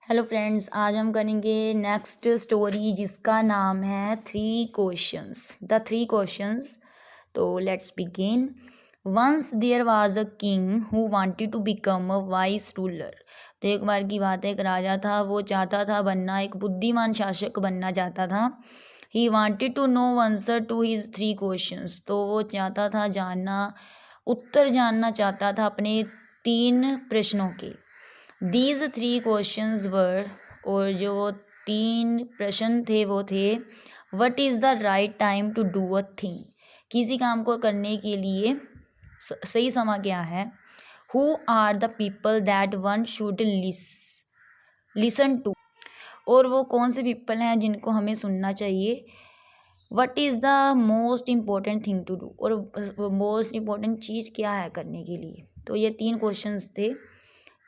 Hello friends, आज हम करेंगे नेक्स्ट स्टोरी जिसका नाम है द थ्री क्वेश्चंस। तो let's begin. Once there was a king who wanted to become a wise ruler. तो एक बार की बात है, एक राजा था, वो चाहता था बनना, एक बुद्धिमान शासक बनना चाहता था। He wanted to know answer to his three questions. तो वो चाहता था उत्तर जानना चाहता था अपने 3 प्रश्नों के। दीज थ्री क्वेश्चंस वर, और जो वो 3 प्रश्न थे वो थे: what is the right time to do a thing, किसी काम को करने के लिए सही समय क्या है। Who are the people that one should listen to, और वो कौन से पीपल हैं जिनको हमें सुनना चाहिए। What is the most important thing to do, और मोस्ट इम्पोर्टेंट चीज़ क्या है करने के लिए। तो ये 3 क्वेश्चंस थे।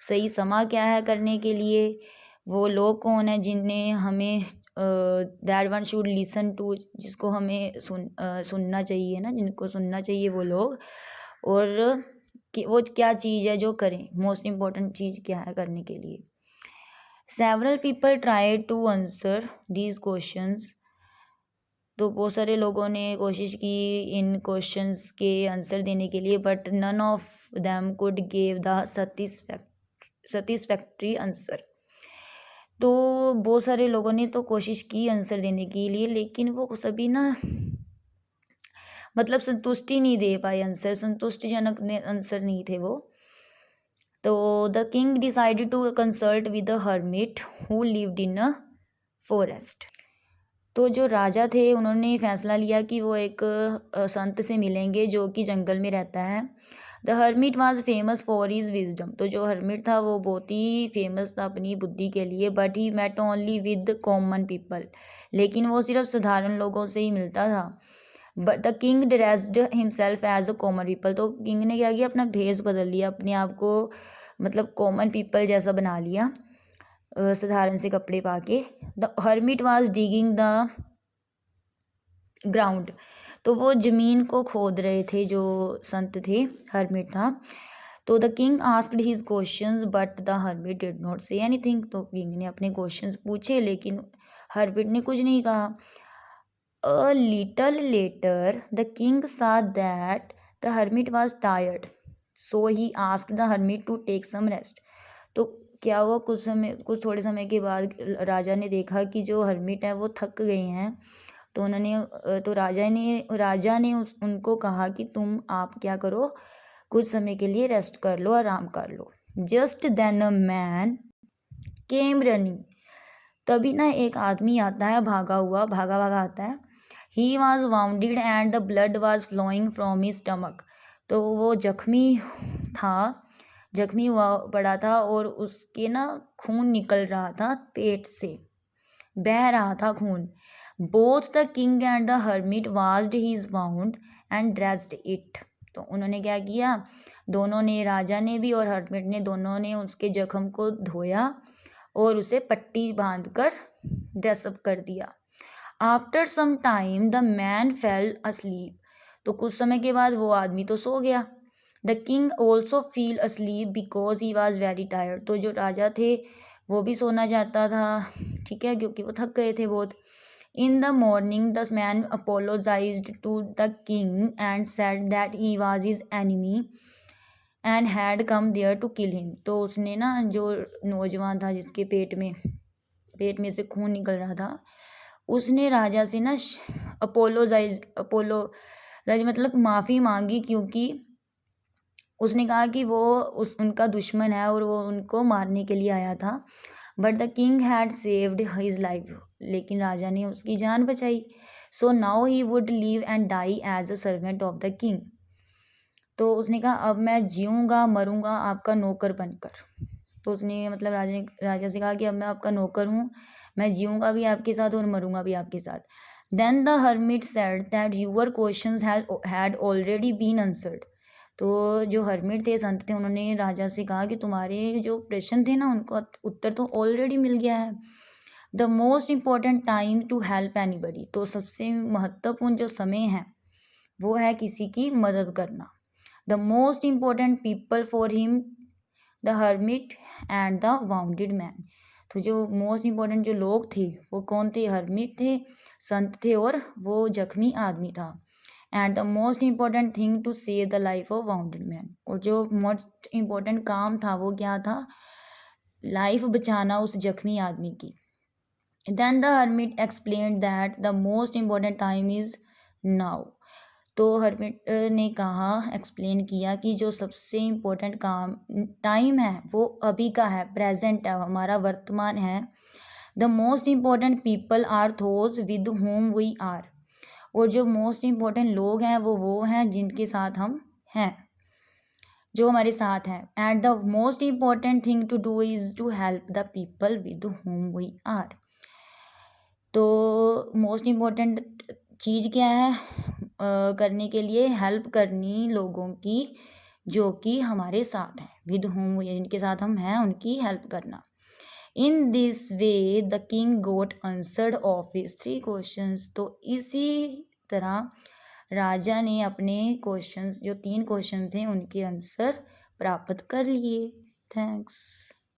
सही समय क्या है करने के लिए, वो लोग कौन है जिन्हें हमें that one should listen to, जिसको हमें सुनना चाहिए ना, जिनको सुनना चाहिए वो लोग, और कि वो क्या चीज़ है जो करें, मोस्ट इम्पॉर्टेंट चीज़ क्या है करने के लिए। Several people try to answer these questions. तो बहुत सारे लोगों ने कोशिश की इन क्वेश्चंस के आंसर देने के लिए, but none of them could give the satisfactory answer. तो बहुत सारे लोगों ने तो कोशिश की आंसर देने के लिए, लेकिन वो सभी ना मतलब संतुष्टि नहीं दे पाए, आंसर संतुष्टिजनक आंसर नहीं थे वो। तो the king decided to consult with the hermit who lived in a forest. तो जो राजा थे उन्होंने फैसला लिया कि वो एक संत से मिलेंगे जो कि जंगल में रहता है। The hermit was famous for his wisdom. तो जो हर्मिट था वो बहुत ही फेमस था अपनी बुद्धि के लिए। But he met only with common people, लेकिन वो सिर्फ साधारण लोगों से ही मिलता था। But the king dressed himself as a common people. तो किंग ने क्या किया, अपना भेष बदल लिया, अपने आप को मतलब कॉमन पीपल जैसा बना लिया, साधारण से कपड़े पा के। The hermit was digging the ground. तो वो ज़मीन को खोद रहे थे, जो संत थे, हर्मिट था। तो the king asked his questions but the hermit did not say anything. तो किंग ने अपने क्वेश्चंस पूछे लेकिन हर्मिट ने कुछ नहीं कहा। A little later the king saw that the hermit was tired, so he asked the hermit to take some rest. तो क्या हुआ, कुछ थोड़े समय के बाद राजा ने देखा कि जो हर्मिट है वो थक गए हैं। तो तो राजा ने उनको कहा कि आप क्या करो, कुछ समय के लिए रेस्ट कर लो, आराम कर लो। Just then a man came running. तभी ना एक आदमी आता है, भागा भागा आता है। He was wounded and the blood was flowing from his stomach. तो वो था, जख्मी हुआ पड़ा था, और उसके ना खून निकल रहा था पेट से, बह रहा था खून। Both the king and the hermit washed his wound and dressed it. तो उन्होंने क्या किया, दोनों ने, राजा ने भी और हर्मिट ने, दोनों ने उसके जख्म को धोया और उसे पट्टी बांधकर ड्रेसअप कर दिया। After some time the man fell asleep. तो कुछ समय के बाद वो आदमी तो सो गया। The king also feel asleep because he was very tired. तो जो राजा थे वो भी सोना चाहता था, ठीक है, क्योंकि वो थक गए थे बहुत। In the morning the man apologised to the king and said that he was his enemy and had come there to kill him. तो उसने ना, जो नौजवान था जिसके पेट में से खून निकल रहा था, उसने राजा से ना अपोलोजाइज मतलब माफ़ी मांगी, क्योंकि उसने कहा कि वो उनका दुश्मन है और वो उनको मारने के लिए आया था। But the king had saved his life. लेकिन राजा ने उसकी जान बचाई। So now he would live and die as a servant of the king. तो उसने कहा अब मैं जीऊँगा मरूँगा आपका नौकर बनकर। तो उसने मतलब राजा से कहा कि अब मैं आपका नौकर हूँ, मैं जीऊँगा भी आपके साथ और मरूँगा भी आपके साथ। Then the hermit said that your questions had already been answered. तो जो हर्मिट थे, संत थे, उन्होंने राजा से कहा कि तुम्हारे जो प्रश्न थे ना, उनका उत्तर तो ऑलरेडी मिल गया है। The most important time to help anybody. तो सबसे महत्वपूर्ण जो समय है वो है किसी की मदद करना। The most important people for him the hermit and the bounded man. तो जो मोस्ट इम्पोर्टेंट जो लोग थे वो कौन थे, हर्मिट थे, संत थे, और वो जख्मी आदमी था। And the most important thing to save the life of wounded man, और जो मोस्ट इम्पोर्टेंट काम था वो क्या था, लाइफ बचाना उस जख्मी आदमी की। Then the hermit explain that the most important time is now. तो हर्मिट ने कहा, एक्सप्लेन किया कि जो सबसे इम्पोर्टेंट काम टाइम है वो अभी का है, प्रेजेंट है, हमारा वर्तमान है। The most important people are those with whom we are, और जो मोस्ट इम्पोर्टेंट लोग हैं वो हैं जिनके साथ हम हैं, जो हमारे साथ हैं। And the most important thing to do is to help the people with whom we are. तो मोस्ट इम्पोर्टेंट चीज़ क्या है, करने के लिए हेल्प करनी लोगों की जो कि हमारे साथ हैं, विद होम जिनके साथ हम हैं उनकी हेल्प करना। In this way the king got answered of his 3 questions. तो इसी तरह राजा ने अपने क्वेश्चंस, जो 3 क्वेश्चन थे उनके आंसर प्राप्त कर लिए। थैंक्स।